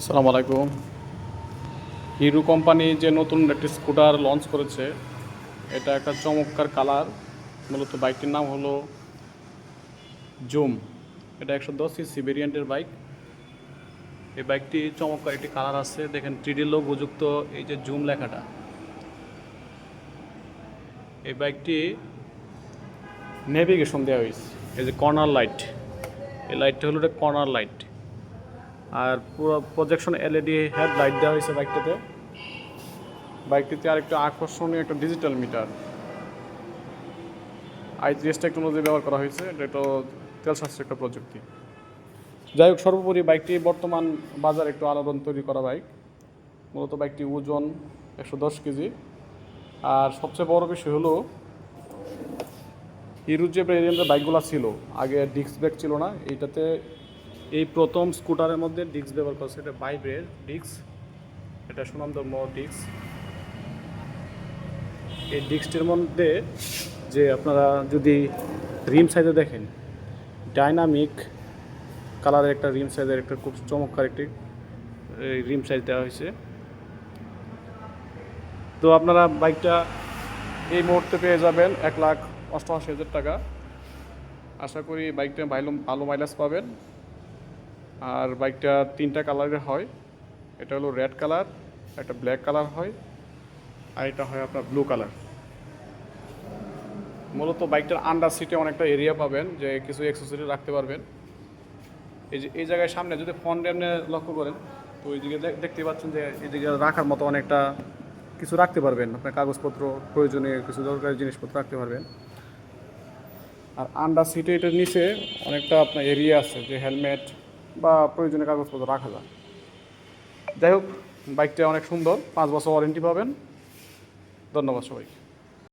আসসালামু আলাইকুম। Hero company যে নতুন একটি স্কুটার লঞ্চ করেছে, এটা একটা চমৎকার কালার। মূলত বাইকটির নাম হলো জুম। এটা 110 সিসি ভেরিয়েন্টের বাইক। এই বাইকটি চমৎকার একটি কালার আছে, দেখেন 3D লোগো যুক্ত এই যে জুম লেখাটা। এই বাইকটি নেভিগেশন দেওয়া হয়েছে, এই যে কর্নার লাইট, এই লাইটটা হলো এটা কর্নার লাইট। আর পুরো প্রজেকশন এলইডি হেডলাইট দেওয়া হয়েছে বাইকটাতে। বাইকটিতে আরেকটা আকর্ষণীয় একটা ডিজিটাল মিটার i3s টেকনোলজি ব্যবহার করা হয়েছে। এটা একটা তেল সাশ্রয় একটা প্রযুক্তি। যাই হোক, সর্বোপরি বাইকটি বর্তমান বাজারে একটু আলোড়ন তৈরি করা বাইক। মূলত বাইকটি ওজন 110 কেজি। আর সবচেয়ে বড় বিষয় হলো, হিরোর যে ভেরিয়েন্টের বাইকগুলো ছিল আগে ডিস্ক ব্রেক ছিল না, এইটাতে এই প্রথম স্কুটারের মধ্যে ডিস্ক ব্যবহার করছে। এটা বাইব্রের ডিস্ক, এটা সুনামধন্য ডিস্ক। এই ডিস্কটির মধ্যে যে আপনারা যদি রিম সাইজে দেখেন, ডাইনামিক কালারের একটা রিম সাইজের একটা খুব চমৎকার একটি রিম সাইজ দেওয়া হয়েছে। তো আপনারা বাইকটা এই মুহূর্তে পেয়ে যাবেন 1,88,000 টাকা। আশা করি বাইকটা ভালো মাইলেজ পাবেন। আর বাইকটা 3টা কালারের হয়। এটা হলো রেড কালার, একটা ব্ল্যাক কালার হয়, আর এটা হয় আপনার ব্লু কালার। মূলত বাইকটার আন্ডার সিটে অনেকটা এরিয়া পাবেন, যে কিছু অ্যাক্সেসরি রাখতে পারবেন। এই যে এই জায়গায় সামনে যদি ফ্রন্ট এমনি লক্ষ্য করেন, তো ওইদিকে দেখতে পাচ্ছেন যে এইদিকে রাখার মতো অনেকটা কিছু রাখতে পারবেন। আপনার কাগজপত্র, প্রয়োজনীয় কিছু দরকারি জিনিসপত্র রাখতে পারবেন। আর আন্ডার সিটে এটার নিচে অনেকটা আপনার এরিয়া আছে, যে হেলমেট বা প্রয়োজনীয় কাগজপত্র রাখা যায়। যাই হোক, বাইকটা অনেক সুন্দর, 5 বছর ওয়ারেন্টি পাবেন। ধন্যবাদ সবাইকে।